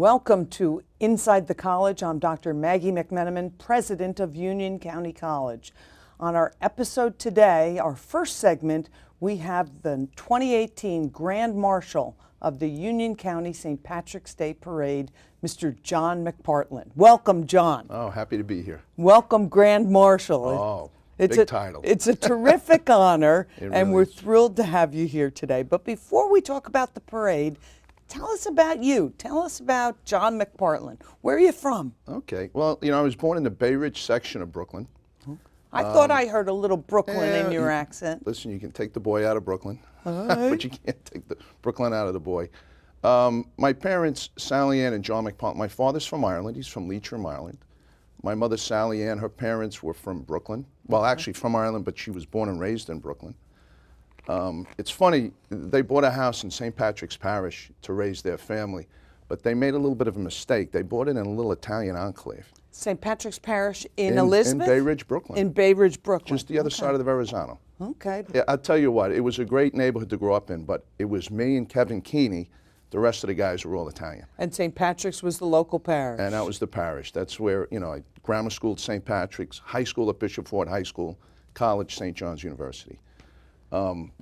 Welcome to Inside the College. I'm Dr. Maggie McMenamin, president of Union County College. On our episode today, our first segment, we have the 2018 Grand Marshal of the Union County St. Patrick's Day Parade, Mr. John McPartland. Welcome, John. Oh, happy to be here. Welcome, Grand Marshal. Oh, it's big title. It's a terrific honor, and really we're is. thrilled to have you here today. But before we talk about the parade, tell us about you. Tell us about John McPartland. Where are you from? Okay. Well, I was born in the Bay Ridge section of Brooklyn. I thought I heard a little Brooklyn in your accent. Listen, you can take the boy out of Brooklyn, All right. but you can't take the Brooklyn out of the boy. My parents, Sally Ann and John McPartland, my father's from Ireland. He's from Leitrim, Ireland. My mother, Sally Ann, her parents were from Brooklyn. Well, actually from Ireland, but she was born and raised in Brooklyn. It's funny, they bought a house in St. Patrick's Parish to raise their family, but they made a little bit of a mistake. They bought it in a little Italian enclave. St. Patrick's Parish in Elizabeth? In Bay Ridge, Brooklyn. In Bay Ridge, Brooklyn. Just the other side of the Verrazano. Okay. Yeah, I'll tell you what, it was a great neighborhood to grow up in, but it was me and Kevin Keeney. The rest of the guys were all Italian. And St. Patrick's was the local parish. And that was the parish. That's where, I grammar school at St. Patrick's, high school at Bishop Ford High School, college, St. John's University.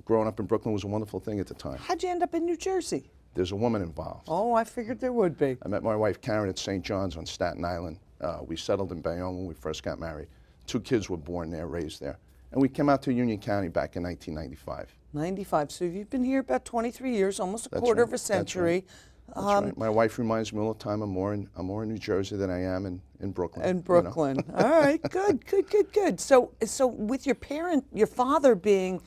Growing up in Brooklyn was a wonderful thing at the time. How'd you end up in New Jersey? There's a woman involved. Oh, I figured there would be. I met my wife Karen at St. John's on Staten Island. We settled in Bayonne when we first got married. 2 kids were born there, raised there. And we came out to Union County back in 1995. 95. So you've been here about 23 years, almost a That's quarter right. of a century. That's right. My wife reminds me all the time I'm more in New Jersey than I am in Brooklyn. In Brooklyn. All right, good. So with your father being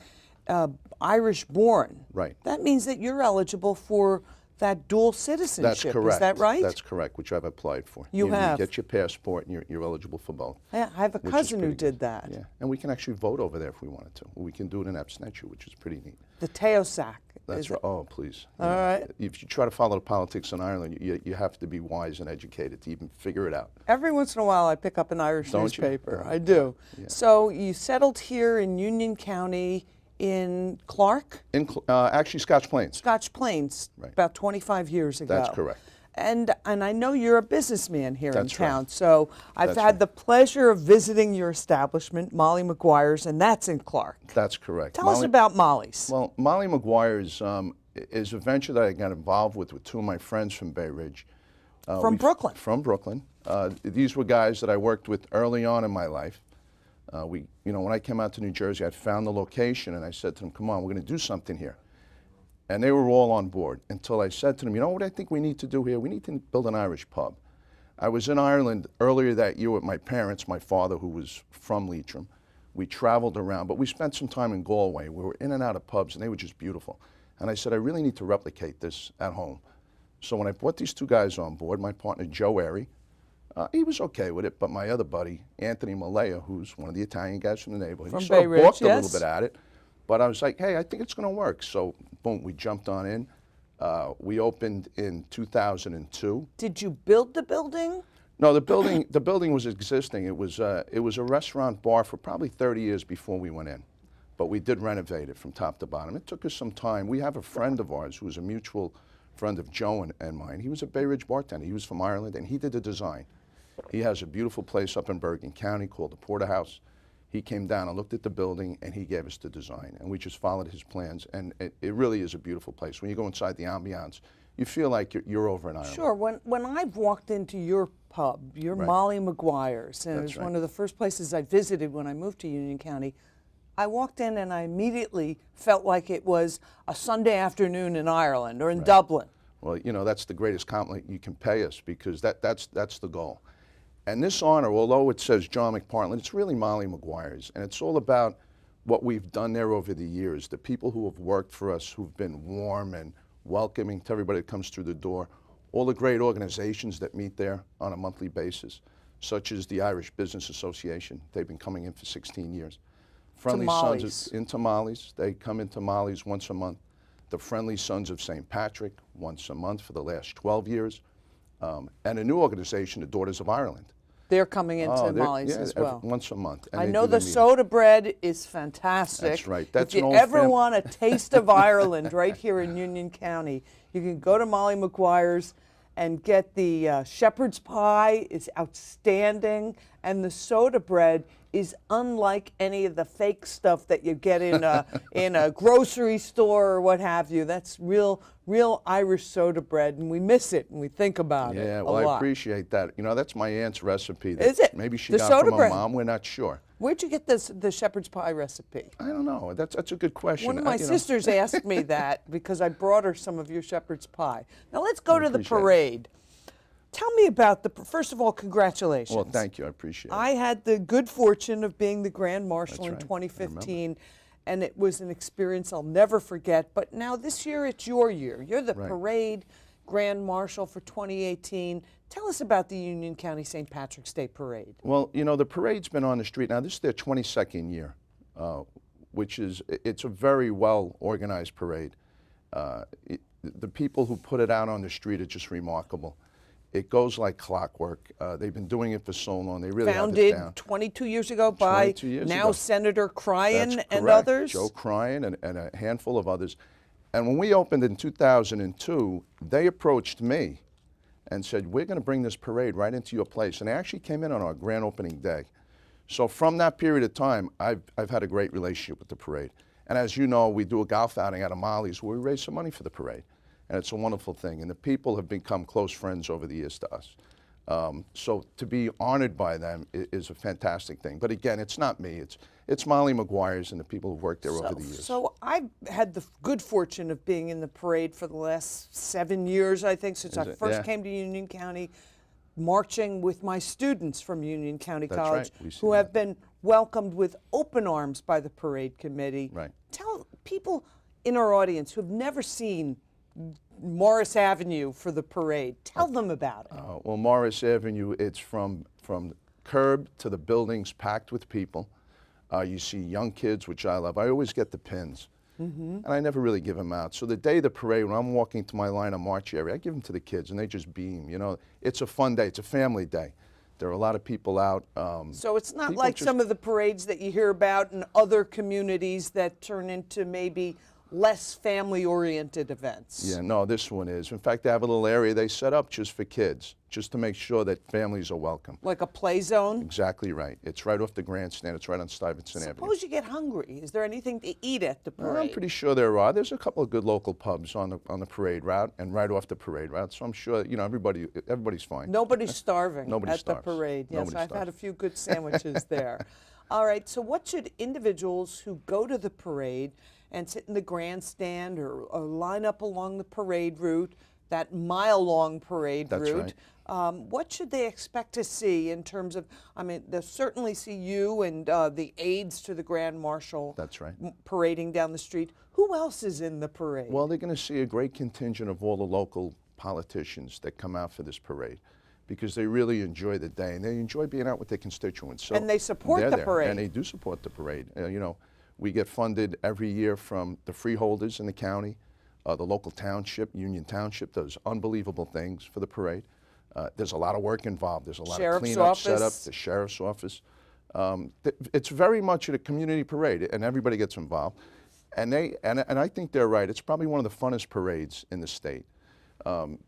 Irish born, Right. that means that you're eligible for that dual citizenship. That's correct. Is that right? That's correct, which I've applied for. You have. You get your passport and you're eligible for both. Yeah, I have a which is cousin who pretty did good. that. Yeah, and we can actually vote over there if we wanted to. We can do it in absentia, which is pretty neat. The Taoiseach. That's right. Oh, please. All right. If you try to follow the politics in Ireland, you have to be wise and educated to even figure it out. Every once in a while I pick up an Irish Don't you? newspaper. Yeah. I do. Yeah. So you settled here in Union County in Clark? Actually, Scotch Plains. Scotch Plains, Right. about 25 years ago. That's correct. And I know you're a businessman here in That's right. town, so I've That's had right. the pleasure of visiting your establishment, Molly McGuire's, and that's in Clark. That's correct. Tell us about Molly's. Well, Molly McGuire's is a venture that I got involved with 2 of my friends from Bay Ridge. From Brooklyn? From Brooklyn. These were guys that I worked with early on in my life. When I came out to New Jersey, I'd found the location and I said to them, come on, we're going to do something here. And they were all on board until I said to them, you know what I think we need to do here? We need to build an Irish pub. I was in Ireland earlier that year with my parents, my father, who was from Leitrim. We traveled around, but we spent some time in Galway. We were in and out of pubs and they were just beautiful. And I said, I really need to replicate this at home. So when I brought these 2 guys on board, my partner, Joe Airy, he was okay with it, but my other buddy, Anthony Malaya, who's one of the Italian guys from the neighborhood, From he sort Bay of Ridge, balked a yes. little bit at it. But I was like, hey, I think it's going to work. So, boom, we jumped on in. We opened in 2002. Did you build the building? No, the building was existing. It was a restaurant bar for probably 30 years before we went in. But we did renovate it from top to bottom. It took us some time. We have a friend of ours who was a mutual friend of Joe and mine. He was a Bay Ridge bartender. He was from Ireland, and he did the design. He has a beautiful place up in Bergen County called the Porterhouse. He came down and looked at the building, and he gave us the design, and we just followed his plans, and it really is a beautiful place. When you go inside the ambiance, you feel like you're over in Ireland. Sure. When I've walked into your pub, your Right. Molly McGuire's, and it That's was right. one of the first places I visited when I moved to Union County, I walked in and I immediately felt like it was a Sunday afternoon in Ireland or in Dublin. Well, that's the greatest compliment you can pay us because that's the goal. And this honor, although it says John McPartland, it's really Molly McGuire's, and it's all about what we've done there over the years, the people who have worked for us, who've been warm and welcoming to everybody that comes through the door, all the great organizations that meet there on a monthly basis, such as the Irish Business Association. They've been coming in for 16 years. Friendly Sons into Molly's, they come into Molly's once a month. The Friendly Sons of St. Patrick, once a month for the last 12 years. And a new organization, the Daughters of Ireland. They're coming into Molly's as well. Once a month. And I they know do the meetings. soda bread is fantastic. That's right. That's if an you old ever fam- want a taste of Ireland right here in Union County, you can go to Molly McGuire's and get the shepherd's pie is outstanding, and the soda bread is unlike any of the fake stuff that you get in a grocery store or what have you. That's real Irish soda bread, and we miss it when we think about it. Yeah, a well, lot. I appreciate that. You know, that's my aunt's recipe. Is it? Maybe she The got soda from her bread? mom. We're not sure. Where'd you get the shepherd's pie recipe? I don't know. That's a good question. One of my you know. sisters asked me that because I brought her some of your shepherd's pie. Now let's go to the appreciate it. parade. Tell me about first of all, congratulations. Well, thank you. I appreciate it. I had the good fortune of being the Grand Marshal That's in right. I 2015, and it was an experience I'll never forget. But now this year, it's your year. You're the Right. parade Grand Marshal for 2018. Tell us about the Union County St. Patrick's Day Parade. Well, you know, the parade's been on the street now. This is their 22nd year, which is it's a very well organized parade. The people who put it out on the street are just remarkable. It goes like clockwork. They've been doing it for so long. They really have it down. Founded 22 years ago by 22 years now ago. Senator Cryan That's and correct. others. Joe Cryan and a handful of others. And when we opened in 2002, they approached me and said, we're going to bring this parade right into your place. And they actually came in on our grand opening day. So from that period of time, I've had a great relationship with the parade. And as you know, we do a golf outing out of Molly's where we raise some money for the parade. And it's a wonderful thing. And the people have become close friends over the years to us. So to be honored by them is a fantastic thing. But again, it's not me. It's Molly McGuire's and the people who've worked there over the years. So I've had the good fortune of being in the parade for the last 7 years, I think, since I first Yeah. came to Union County, marching with my students from Union County That's College, right. We see who that. have been welcomed with open arms by the parade committee. Right. Tell people in our audience who have never seen Morris Avenue for the parade, tell them about it. Well, Morris Avenue, it's from curb to the buildings packed with people. You see young kids, which I love. I always get the pins, and I never really give them out. So the day of the parade, when I'm walking to my line of march area, I give them to the kids, and they just beam. You know, it's a fun day. It's a family day. There are a lot of people out. So it's not people like just- some of the parades that you hear about in other communities that turn into maybe less family-oriented events. Yeah, no, this one is. In fact, they have a little area they set up just for kids, just to make sure that families are welcome. Like a play zone? Exactly right. It's right off the grandstand. It's right on Stuyvesant Avenue. Suppose you get hungry. Is there anything to eat at the Well, parade? I'm pretty sure there are. There's a couple of good local pubs on the parade route and right off the parade route. So I'm sure everybody's fine. Nobody's starving Nobody at starves. the parade. Yes, Nobody I've had starves. a few good sandwiches there. All right, so what should individuals who go to the parade and sit in the grandstand or line up along the parade route, that mile-long parade That's route, what should they expect to see in terms of, I mean, they'll certainly see you and the aides to the Grand Marshal That's right. parading down the street. Who else is in the parade? Well, they're going to see a great contingent of all the local politicians that come out for this parade because they really enjoy the day and they enjoy being out with their constituents. So And they support they're the there, parade. And they do support the parade. You know, we get funded every year from the freeholders in the county. The local township, Union Township, does unbelievable things for the parade. There's a lot of work involved. There's a lot Sheriff's of cleanup set up, office. the sheriff's office. It's very much a community parade, and everybody gets involved. And I think they're right. It's probably one of the funnest parades in the state.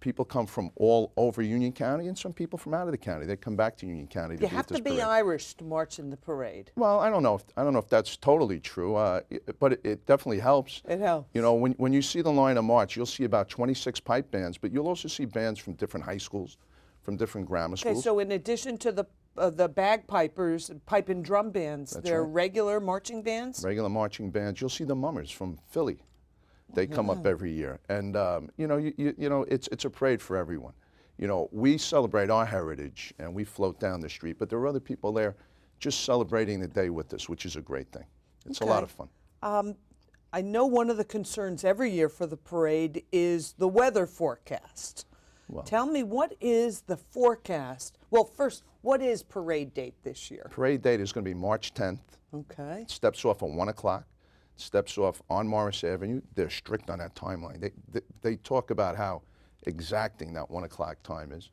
People come from all over Union County, and some people from out of the county. They come back to Union County to you be have at this to be parade. Irish to march in the parade. Well, I don't know if that's totally true, but it definitely helps. It helps. You know, when you see the line of march, you'll see about 26 pipe bands, but you'll also see bands from different high schools, from different grammar Okay, schools. so in addition to the bagpipers, pipe and drum bands, there are right. regular marching bands? Regular marching bands. You'll see the Mummers from Philly. They come up every year, and you know, it's a parade for everyone. You know, we celebrate our heritage and we float down the street, but there are other people there just celebrating the day with us, which is a great thing. It's a lot of fun. I know one of the concerns every year for the parade is the weather forecast. Well, Tell me, what is the forecast? Well, first, what is parade date this year? Parade date is going to be March 10th. Okay. It steps off at 1 o'clock. Steps off on Morris Avenue. They're strict on that timeline. They talk about how exacting that 1 o'clock time is.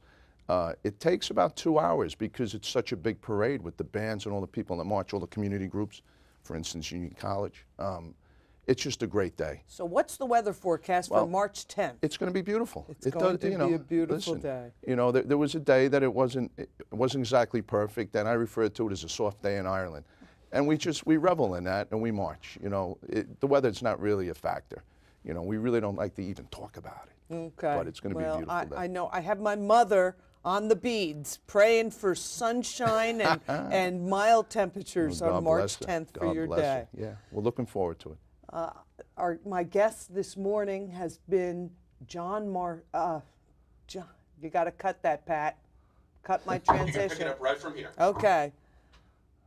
It takes about 2 hours because it's such a big parade with the bands and all the people that march, all the community groups, for instance, Union College. it's just a great day. So what's the weather forecast for Well, March 10th? It's going to be beautiful. It's going to be a beautiful listen, day. You know, there was a day that it wasn't exactly perfect, and I refer to it as a soft day in Ireland. And we revel in that, and we march. You know, the weather's not really a factor. You know, we really don't like to even talk about it. Okay. But it's going to be a beautiful day. I know. I have my mother on the beads praying for sunshine and mild temperatures Well, on God March bless her. 10th for God your bless day. her. Yeah, we're looking forward to it. My guest this morning has been John, you got to cut that, Pat. Cut my transition. Pick it up right from here. Okay.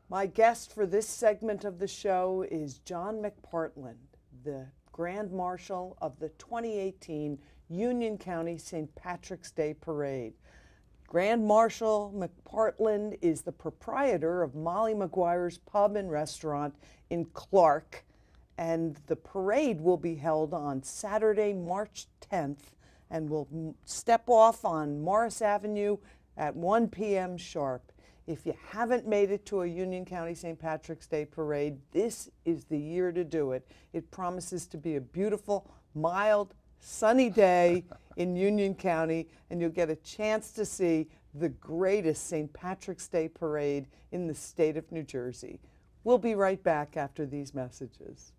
My guest for this segment of the show is John McPartland, the Grand Marshal of the 2018 Union County St. Patrick's Day Parade. Grand Marshal McPartland is the proprietor of Molly Maguire's Pub and Restaurant in Clark, and the parade will be held on Saturday, March 10th, and will step off on Morris Avenue at 1 p.m. sharp. If you haven't made it to a Union County St. Patrick's Day parade, this is the year to do it. It promises to be a beautiful, mild, sunny day in Union County, and you'll get a chance to see the greatest St. Patrick's Day parade in the state of New Jersey. We'll be right back after these messages.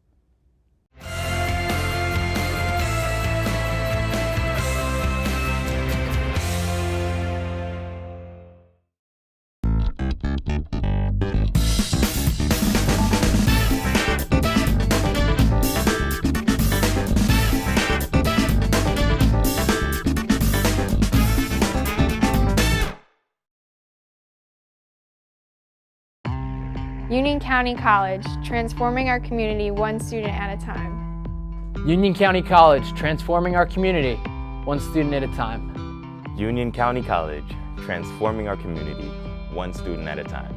Union County College, transforming our community one student at a time. Union County College, transforming our community, one student at a time. Union County College, transforming our community, one student at a time.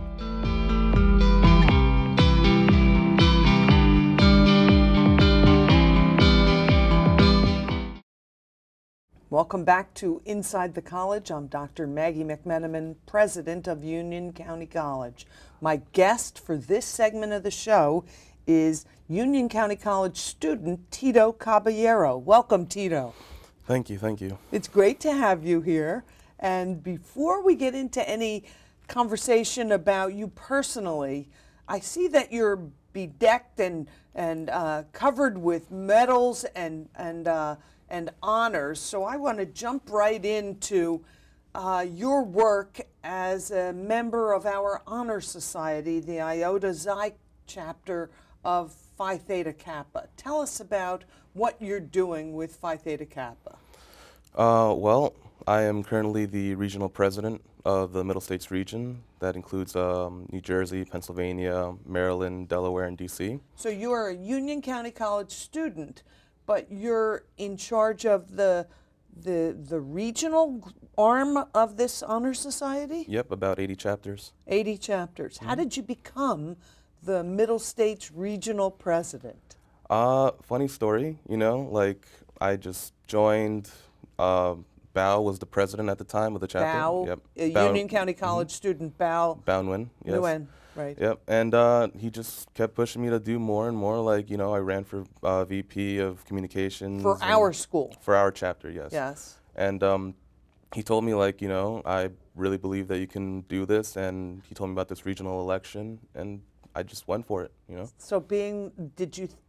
Welcome back to Inside the College. I'm Dr. Maggie McMenamin, president of Union County College. My guest for this segment of the show is Union County College student Tito Caballero. Welcome, Tito. Thank you, thank you. It's great to have you here. And before we get into any conversation about you personally, I see that you're bedecked and covered with medals and honors. So I want to jump right into your work as a member of our honor society, the Iota Xi chapter of Phi Theta Kappa. Tell us about what you're doing with Phi Theta Kappa. Well, I am currently the regional president of the Middle States region. That includes New Jersey, Pennsylvania, Maryland, Delaware, and DC. So you're a Union County College student, but you're in charge of the regional arm of this honor society? Yep, about 80 chapters. 80 chapters. How did you become the Middle States regional president? Funny story, you know, like I just joined, Bao was the president at the time of the chapter. Bao, Yep. a Bao, Union County College student, Bao Bao Nguyen, yes. Nguyen, right. Yep, and he just kept pushing me to do more and more. Like, you know, I ran for VP of Communications. For our school. For our chapter, yes. Yes. And he told me, like, you know, I really believe that you can do this, and he told me about this regional election, and I just went for it, you know. So do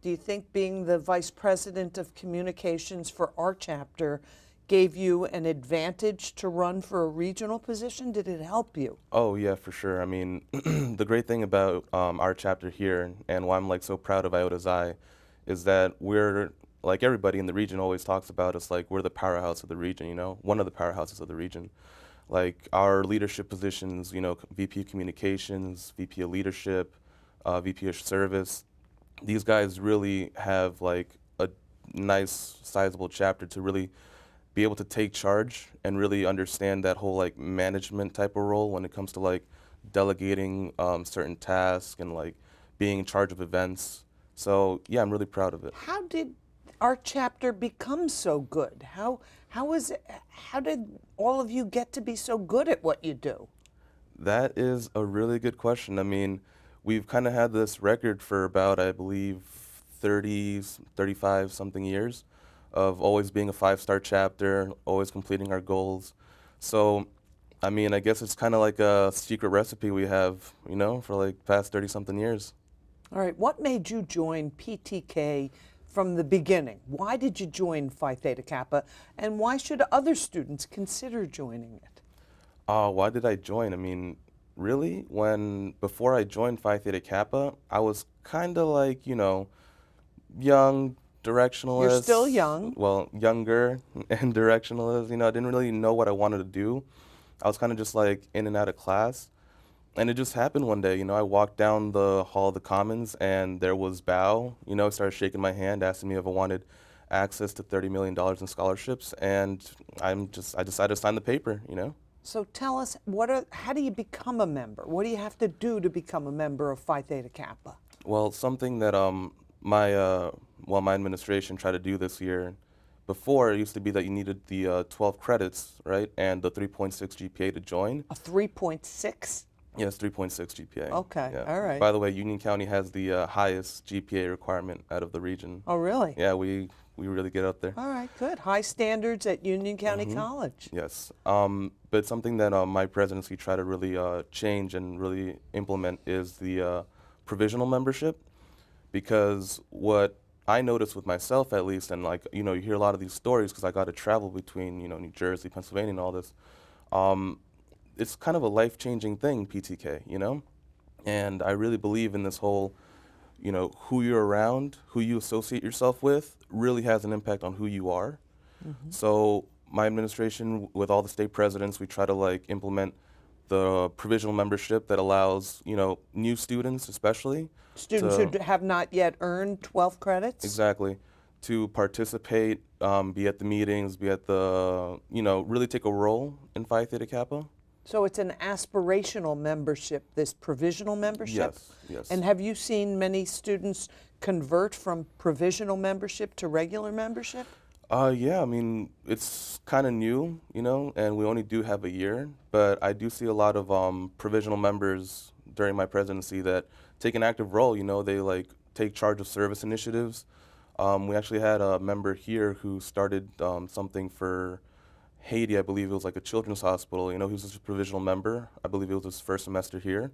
you think being the vice president of communications for our chapter gave you an advantage to run for a regional position? Did it help you? Oh yeah, for sure. I mean, the great thing about our chapter here, and why I'm like so proud of Iota Xi, is that we're, like everybody in the region always talks about us, like we're the powerhouse of the region, you know, one of the powerhouses of the region. Like our leadership positions, you know, VP of Communications, VP of Leadership, VP of Service, these guys really have like a nice sizable chapter to really be able to take charge and really understand that whole like management type of role when it comes to like delegating certain tasks and like being in charge of events. So yeah, I'm really proud of it. How did our chapter become so good? How did all of you get to be so good at what you do? That is a really good question. I mean, we've kind of had this record for about, I believe, 30, 35 something years of always being a 5-star chapter, always completing our goals. So, I mean, I guess it's kind of like a secret recipe we have, you know, for like past 30 something years. All right, what made you join PTK from the beginning? Why did you join Phi Theta Kappa, and why should other students consider joining it? Why did I join? I mean, really, before I joined Phi Theta Kappa, I was kind of like, you know, young, directionalist. You're still young. Well, younger and directionalist. You know, I didn't really know what I wanted to do. I was kind of just like in and out of class. And it just happened one day, you know, I walked down the hall of the Commons and there was Bao, you know, started shaking my hand, asking me if I wanted access to $30 million in scholarships, and I decided to sign the paper, you know. So tell us, how do you become a member? What do you have to do to become a member of Phi Theta Kappa? Well, something that my administration tried to do this year. Before, it used to be that you needed the 12 credits, right, and the 3.6 GPA to join. A 3.6? Yes, 3.6 GPA. Okay, Yeah. all right. By the way, Union County has the highest GPA requirement out of the region. Oh, really? Yeah, we really get up there. All right, good. High standards at Union County College. Yes, but something that my presidency tried to really change and really implement is the provisional membership, because what I noticed with myself, at least, and like, you know, you hear a lot of these stories because I got to travel between, you know, New Jersey, Pennsylvania, and all this. It's kind of a life-changing thing, PTK, you know? And I really believe in this whole, you know, who you're around, who you associate yourself with, really has an impact on who you are. So my administration, with all the state presidents, we try to like implement the provisional membership that allows, you know, new students especially. Students who have not yet earned 12 credits? Exactly. To participate, be at the meetings, be at the, you know, really take a role in Phi Theta Kappa. So it's an aspirational membership, this provisional membership? Yes, yes. And have you seen many students convert from provisional membership to regular membership? Yeah, I mean, it's kind of new, you know, and we only do have a year, but I do see a lot of provisional members during my presidency that take an active role, you know, they like take charge of service initiatives. We actually had a member here who started something for Haiti. I believe it was like a children's hospital. You know, he was just a provisional member. I believe it was his first semester here,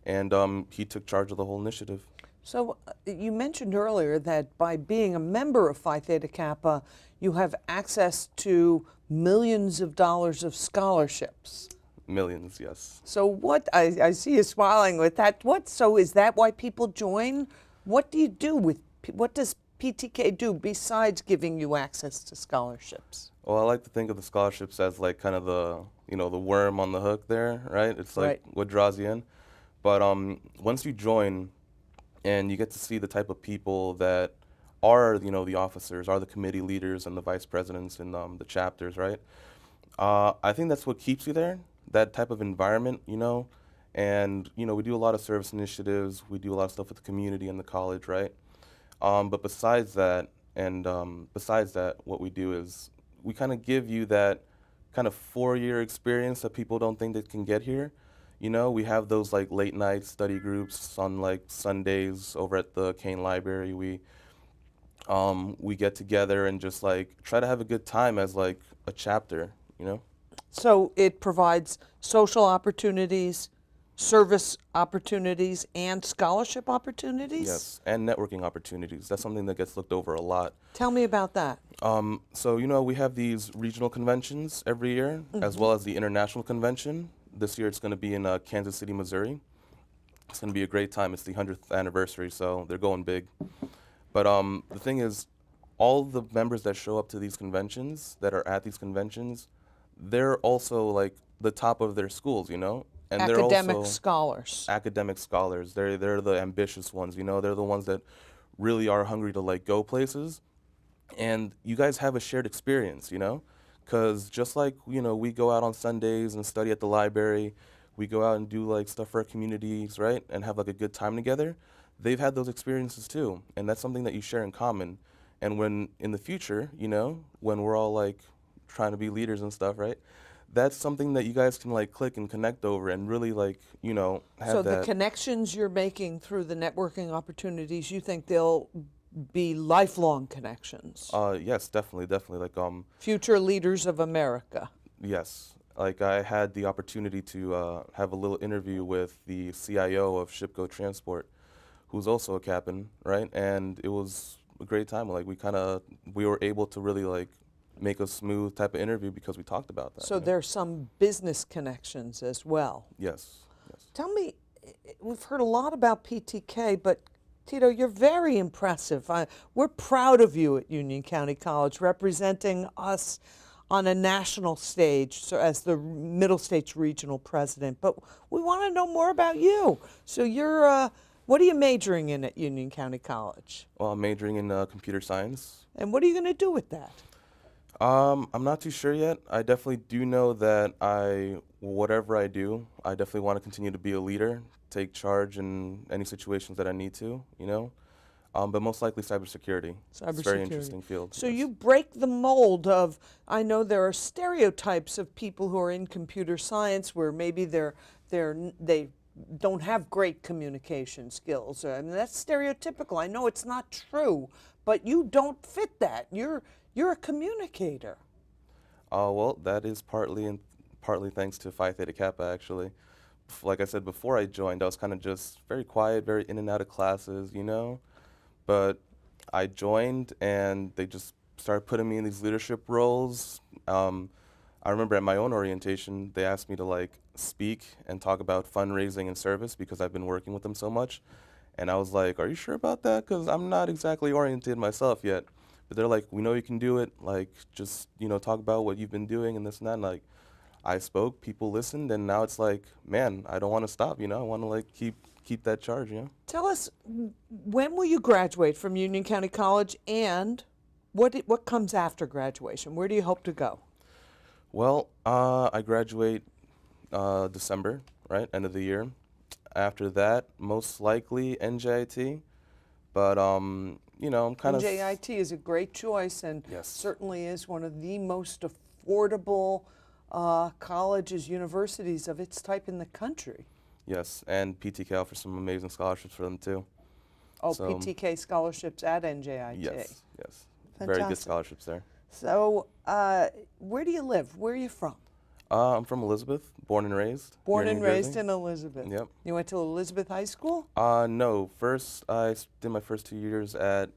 and he took charge of the whole initiative. So you mentioned earlier that by being a member of Phi Theta Kappa, you have access to millions of dollars of scholarships. Millions, yes. So what, I see you smiling with that. So is that why people join? What do you do what does PTK do besides giving you access to scholarships? Well, I like to think of the scholarships as like kind of the, you know, the worm on the hook there, right? It's like what draws you in. But once you join and you get to see the type of people that are, you know, the officers, are the committee leaders and the vice presidents and the chapters, right? I think that's what keeps you there, that type of environment, you know? And, you know, we do a lot of service initiatives. We do a lot of stuff with the community and the college, right? But besides that, what we do is we kind of give you that kind of 4-year experience that people don't think they can get here. You know, we have those like late night study groups on like Sundays over at the Kane Library. We get together and just like try to have a good time as like a chapter, you know? So it provides social opportunities, service opportunities, and scholarship opportunities? Yes, and networking opportunities. That's something that gets looked over a lot. Tell me about that. So, you know, we have these regional conventions every year, as well as the international convention. This year it's going to be in Kansas City, Missouri. It's going to be a great time. It's the 100th anniversary, so they're going big. But the thing is, all the members that show up to these conventions, that are at these conventions, they're also like the top of their schools, you know? And Academic they're also scholars. academic scholars. They're the ambitious ones, you know? They're the ones that really are hungry to like go places. And you guys have a shared experience, you know? Because just like, you know, we go out on Sundays and study at the library, we go out and do like stuff for our communities, right? And have like a good time together. They've had those experiences too. And that's something that you share in common. And when in the future, you know, when we're all like trying to be leaders and stuff, right? That's something that you guys can like click and connect over and really like, you know, have So that. the connections you're making through the networking opportunities, you think they'll be lifelong connections, Yes, definitely. Like, future leaders of America. yes. Like, I had the opportunity to have a little interview with the CIO of Shipco Transport, who's also a captain, right? And it was a great time. Like, we were able to really like make a smooth type of interview because we talked about that. So you know? there's some business connections as well. Yes. Tell me, we've heard a lot about PTK, but Tito, you're very impressive. We're proud of you at Union County College, representing us on a national stage, so as the Middle States Regional President. But we want to know more about you. So what are you majoring in at Union County College? Well, I'm majoring in computer science. And what are you going to do with that? I'm not too sure yet. I definitely do know that whatever I do, I definitely want to continue to be a leader, take charge in any situations that I need to, you know. But most likely cybersecurity. It's a very interesting field. So yes. you break the mold of, I know there are stereotypes of people who are in computer science where maybe they don't have great communication skills. I mean, that's stereotypical. I know it's not true, but you don't fit that. You're a communicator. Well, that is partly thanks to Phi Theta Kappa, actually. Like I said before I joined, I was kind of just very quiet, very in and out of classes, you know. But I joined, and they just started putting me in these leadership roles. I remember at my own orientation, they asked me to like speak and talk about fundraising and service because I've been working with them so much. And I was like, are you sure about that? Because I'm not exactly oriented myself yet. But they're like, we know you can do it. Like, just, you know, talk about what you've been doing and this and that. And like, I spoke, people listened, and now it's like, man, I don't want to stop, you know? I want to like keep that charge, you know? Tell us, when will you graduate from Union County College, and what comes after graduation? Where do you hope to go? Well, I graduate December, right, end of the year. After that, most likely NJIT, but you know, I'm kind of. NJIT is a great choice, and Yes. certainly is one of the most affordable colleges, universities of its type in the country. Yes, and PTK offers some amazing scholarships for them too. Oh, So, PTK scholarships at NJIT. Yes, very good Fantastic. scholarships there. So, where do you live? Where are you from? I'm from Elizabeth, born and raised. Born here in and New raised Jersey. in Elizabeth. Yep. You went to Elizabeth High School? No, first I did my first 2 years at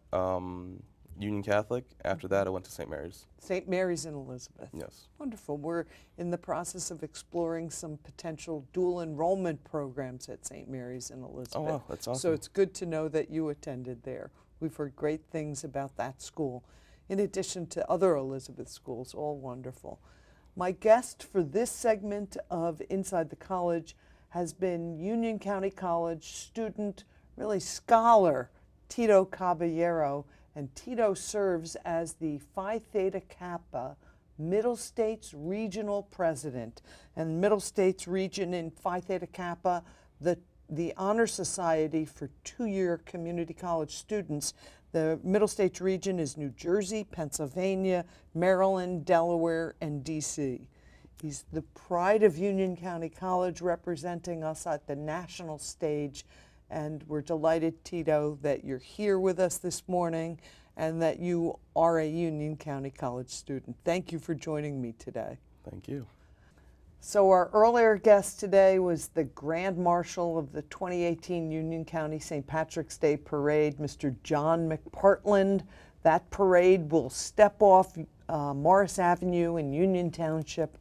Union Catholic. After that, I went to St. Mary's. St. Mary's in Elizabeth. Yes. Wonderful. We're in the process of exploring some potential dual enrollment programs at St. Mary's in Elizabeth. Oh, wow, that's awesome. So it's good to know that you attended there. We've heard great things about that school, in addition to other Elizabeth schools, all wonderful. My guest for this segment of Inside the College has been Union County College student, really scholar, Tito Caballero, and Tito serves as the Phi Theta Kappa Middle States Regional President. And Middle States Region in Phi Theta Kappa, the Honor Society for two-year community college students. The Middle States region is New Jersey, Pennsylvania, Maryland, Delaware, and DC. He's the pride of Union County College, representing us at the national stage. And we're delighted, Tito, that you're here with us this morning and that you are a Union County College student. Thank you for joining me today. Thank you. So our earlier guest today was the Grand Marshal of the 2018 Union County St. Patrick's Day Parade, Mr. John McPartland. That parade will step off Morris Avenue in Union Township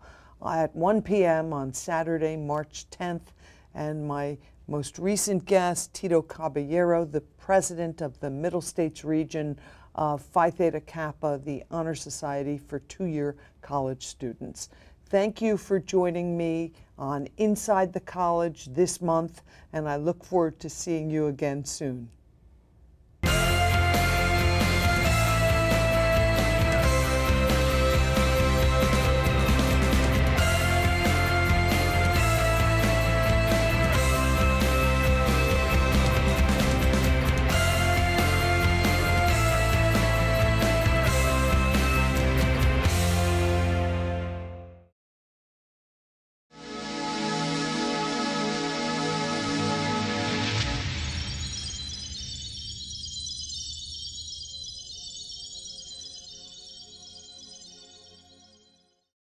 at 1 p.m. on Saturday, March 10th. And my most recent guest, Tito Caballero, the president of the Middle States region of Phi Theta Kappa, the Honor Society for two-year college students. Thank you for joining me on Inside the College this month, and I look forward to seeing you again soon.